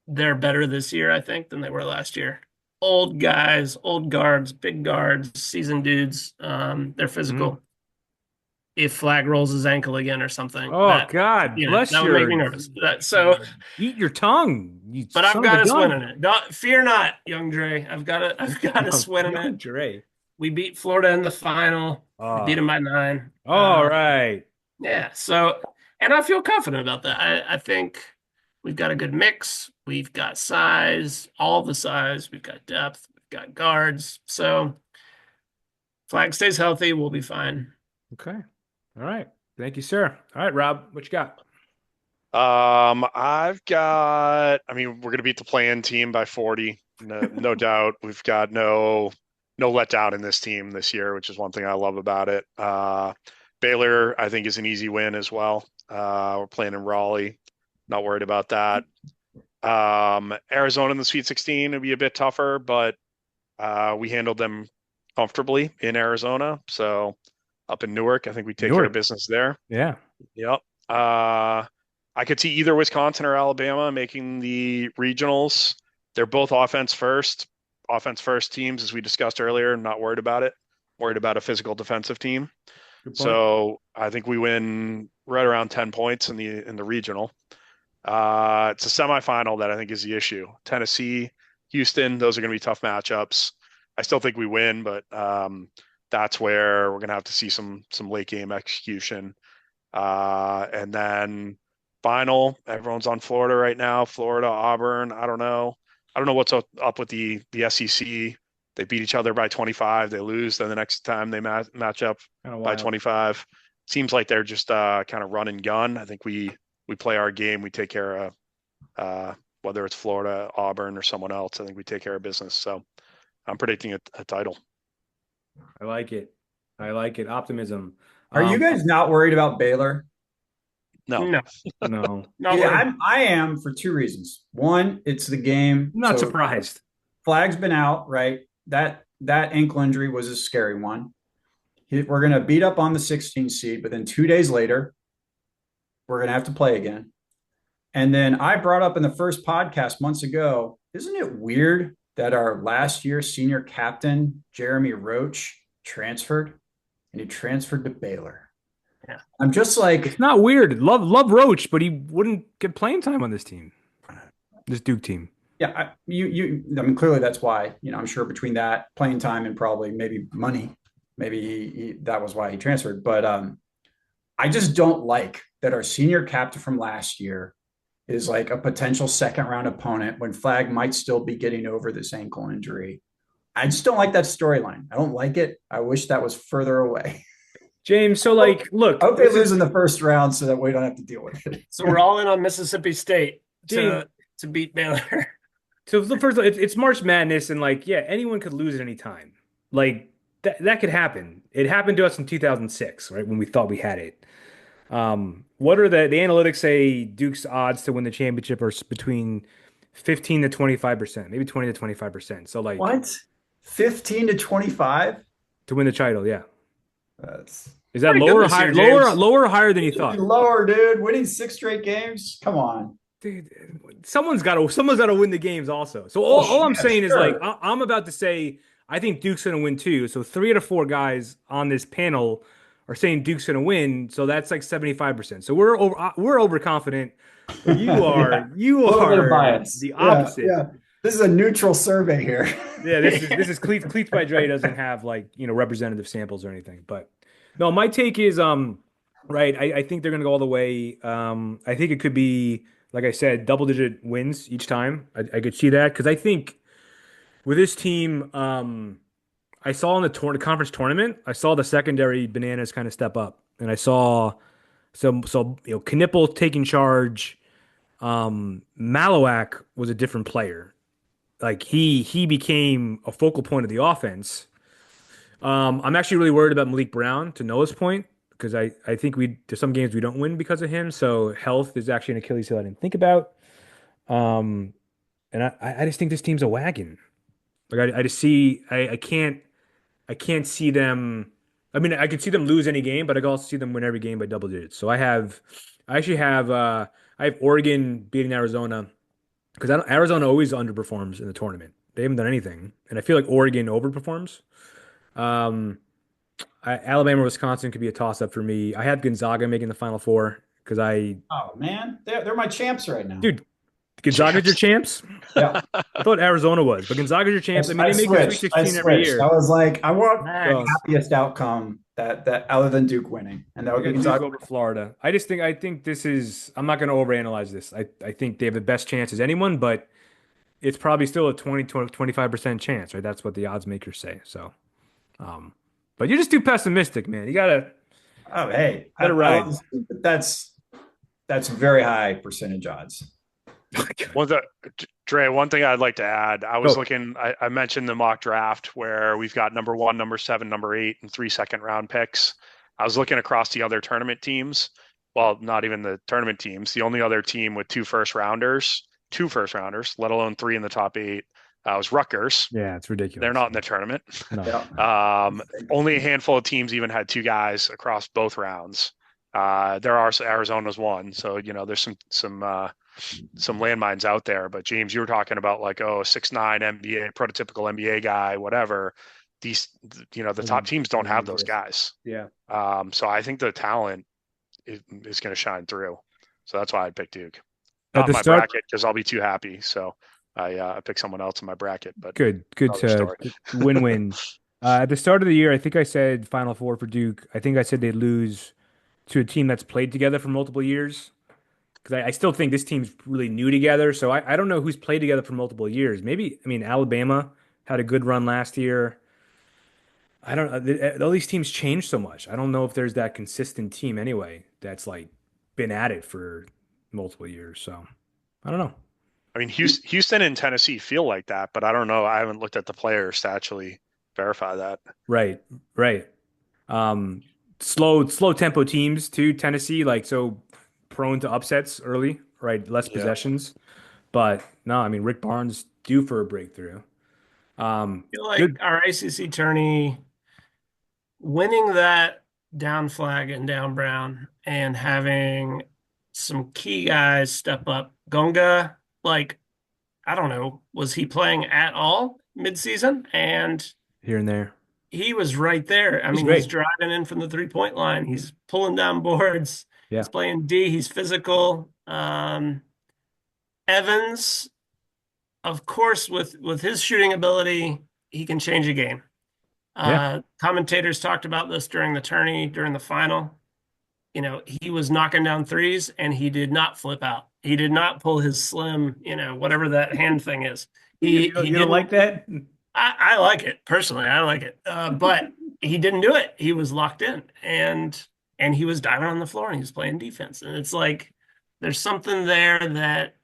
they're better this year, I think, than they were last year. Old guys, old guards, big guards, seasoned dudes. They're physical. If Flagg rolls his ankle again or something, God, bless that would make me nervous. Eat your tongue. But I've got us winning it. Fear not, young Dre. I've got us winning young it. Dre. We beat Florida in the final. We beat them by 9. All right. Yeah. So, and I feel confident about that. I think we've got a good mix. We've got size, all the size. We've got depth. We've got guards. So, Flagg stays healthy. We'll be fine. Okay. All right. Thank you, sir. All right, Rob, what you got? We're going to beat the play-in team by 40. No doubt. We've got no letdown in this team this year, which is one thing I love about it. Baylor, I think, is an easy win as well. We're playing in Raleigh. Not worried about that. Arizona in the Sweet 16 would be a bit tougher, but we handled them comfortably in Arizona. So up in Newark, I think we take care of business there. Yeah. Yep. I I could see either Wisconsin or Alabama making the regionals. They're both offense first teams, as we discussed earlier. I'm not worried about it. Worried about a physical defensive team. Good point. So I think we win right around 10 points in the regional. It's a semifinal that I think is the issue. Tennessee, Houston, those are going to be tough matchups. I still think we win, but that's where we're going to have to see some late game execution. And then final, everyone's on Florida right now. Florida, Auburn. I don't know what's up with the SEC. They beat each other by 25. They lose. Then the next time they match up by 25. Seems like they're just kind of run and gun. I think we play our game. We take care of whether it's Florida, Auburn, or someone else. I think we take care of business. So I'm predicting a title. I like it. Optimism. Are you guys not worried about Baylor? No. No. Yeah, I am for two reasons. One, it's the game. I'm not surprised. Flagg's been out, right? That ankle injury was a scary one. We're going to beat up on the 16 seed, but then 2 days later, we're going to have to play again. And then I brought up in the first podcast months ago, isn't it weird that our last year senior captain, Jeremy Roach, transferred? And he transferred to Baylor. Yeah. I'm just like, it's not weird. Love Roach, but he wouldn't get playing time on this team, this Duke team. Yeah, I mean, clearly that's why. I'm sure between that playing time and probably maybe money, maybe that was why he transferred. But I just don't like that our senior captain from last year is like a potential second round opponent when Flagg might still be getting over this ankle injury. I just don't like that storyline. I don't like it. I wish that was further away. James, so look. I hope they lose in the first round so that we don't have to deal with it. So we're all in on Mississippi State to beat Baylor. So first, it's March Madness, and anyone could lose at any time. That could happen. It happened to us in 2006, right, when we thought we had it. What are the analytics say Duke's odds to win the championship are between 15 to 25%, maybe 20 to 25%. So what? 15 to 25 to win the title? Yeah. Is that lower or higher? Lower or higher than you thought? Lower, dude. Winning 6 straight games. Come on, dude. Someone's got to win the games also. So all I'm saying is I'm about to say I think Duke's going to win too. So 3 out of 4 guys on this panel are saying Duke's going to win. So that's 75%. So we're overconfident. But you are the opposite. Yeah. This is a neutral survey here. Yeah, this is Cleats by Dre doesn't have representative samples or anything. But no, my take is right. I think they're gonna go all the way. I think it could be, like I said, double-digit wins each time. I could see that because I think with this team, I saw in the conference tournament, I saw the secondary bananas kind of step up, and I saw Knippel taking charge. Malowak was a different player. He became a focal point of the offense. I'm actually really worried about Malik Brown, to Noah's point, because I think there's some games we don't win because of him. So health is actually an Achilles heel I didn't think about. And I just think this team's a wagon. I just see I can't see them. I mean, I could see them lose any game, but I can also see them win every game by double digits. So I actually have Oregon beating Arizona because Arizona always underperforms in the tournament. They haven't done anything, and I feel like Oregon overperforms. Alabama, Wisconsin could be a toss-up for me. I had Gonzaga making the Final Four because oh man, they're my champs right now, dude. Gonzaga's your champs? Yeah. I thought Arizona was, but Gonzaga's your champs. I mean, they make the Sweet 16 every year. I was like, I want the happiest outcome that other than Duke winning, and that would be Gonzaga over Florida. I think this is. I'm not going to overanalyze this. I think they have the best chance as anyone, but it's probably still a 20-25% chance, right? That's what the odds makers say. So, but you're just too pessimistic, man. You gotta. Oh, hey, right. That's very high percentage odds. Dre, one thing I'd like to add, I was looking, I mentioned the mock draft where we've got number 1, number 7, number 8, and 3 second-round picks. I was looking across the other tournament teams. Well, not even the tournament teams. The only other team with 2 first-rounders, let alone 3 in the top 8, was Rutgers. Yeah, it's ridiculous. They're not in the tournament. No. Only a handful of teams even had 2 guys across both rounds. There are Arizona's one, so there's some landmines out there. But James, you were talking about like 6'9" NBA, prototypical NBA guy, whatever. These the top teams don't have those guys. Yeah. So I think the talent is going to shine through. So that's why I picked Duke. At Not the my start, bracket because I'll be too happy. So I picked someone else in my bracket. But good another to story. win-win. At the start of the year, I think I said Final Four for Duke. I think I said they'd lose to a team that's played together for multiple years. Because I still think this team's really new together. So I don't know who's played together for multiple years. Maybe, I mean, Alabama had a good run last year. I don't know. All these teams change so much. I don't know if there's that consistent team anyway that's like been at it for multiple years. So I don't know. I mean, Houston and Tennessee feel like that, but I don't know. I haven't looked at the players to actually verify that. Right. Slow tempo teams too. Tennessee, like so prone to upsets early, right? Less possessions. But no, I mean Rick Barnes due for a breakthrough. I feel like Good. our ACC tourney winning that down Flag and down Brown and having some key guys step up. Gonga, like, I don't know, was he playing at all midseason? And Here and there. he was right there. I He's mean, he's great. driving in from the 3-point line. He's pulling down boards. Yeah. He's playing D. He's physical. Evans, of course, with his shooting ability, he can change a game. Commentators talked about this during the tourney, during the final. He was knocking down threes and he did not flip out. He did not pull his slim, whatever that hand thing is. You don't like that? I like it personally. I like it, but he didn't do it. He was locked in, and he was diving on the floor and he was playing defense. And it's like there's something there that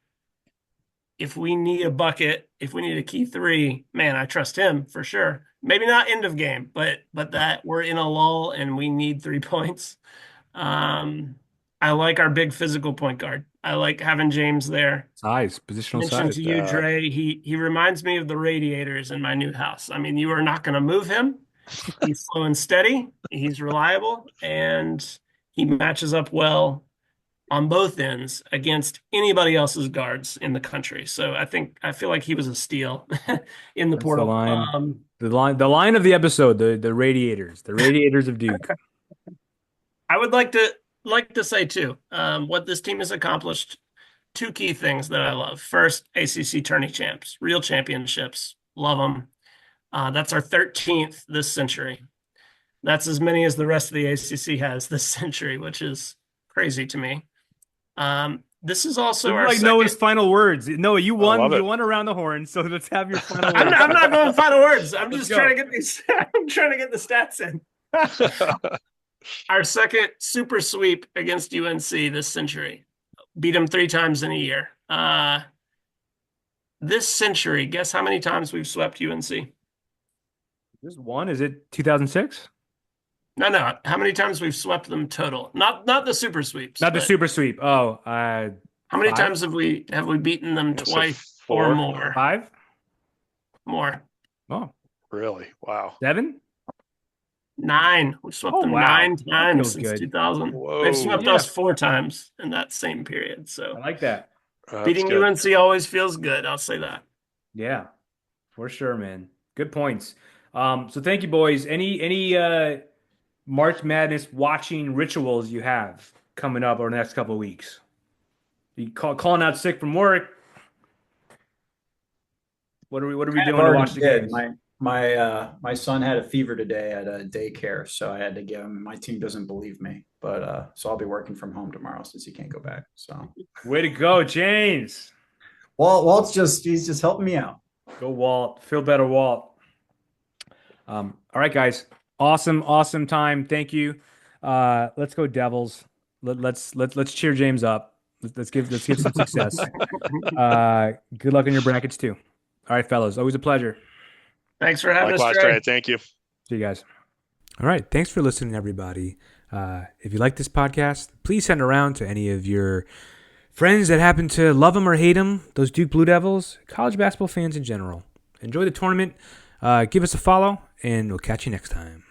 if we need a bucket, if we need a key three, man, I trust him for sure. Maybe not end of game, but that we're in a lull and we need 3 points. I like our big physical point guard. I like having James there. Size, positional Mentioned size. to you, Dre, he reminds me of the radiators in my new house. I mean, you are not going to move him. He's slow and steady. He's reliable, and he matches up well on both ends against anybody else's guards in the country. So I feel like he was a steal in the portal. The line of the episode, the radiators of Duke. I would like to say too, what this team has accomplished. 2 key things that I love. First, ACC tourney champs, real championships. Love them. That's our 13th this century. That's as many as the rest of the ACC has this century, which is crazy to me. This is also our like second... Noah's final words. Noah, you won. You won around the horn. So let's have your final words. I'm not going final words. I'm just trying to get these. I'm trying to get the stats in. Our second super sweep against UNC this century. Beat them 3 times in a year. This century, guess how many times we've swept UNC? Just one? Is it 2006? No. How many times we've swept them total? Not the super sweeps. Not the super sweep. Oh, how many 5? times have we beaten them twice or more? 5? More. Oh, really? Wow. 7? 9. We swept them wow. 9 times since good. 2000. Whoa. They've swept us 4 times in that same period. So I like that. beating UNC always feels good. I'll say that. Yeah, for sure, man. Good points. So thank you, boys. Any March Madness watching rituals you have coming up over the next couple of weeks? You calling out sick from work? What are we doing to watch the games? My son had a fever today at a daycare, so I had to give him. My team doesn't believe me, but so I'll be working from home tomorrow since he can't go back. So way to go, James. Walt's he's just helping me out. Go Walt. Feel better, Walt. All right, guys. Awesome time. Thank you. Let's go Devils. Let's cheer James up. Let's give some success. Good luck in your brackets too. All right, fellas. Always a pleasure. Thanks for having us, Trey. Thank you. See you guys. All right. Thanks for listening, everybody. If you like this podcast, please send it around to any of your friends that happen to love them or hate them, those Duke Blue Devils, college basketball fans in general. Enjoy the tournament. Give us a follow, and we'll catch you next time.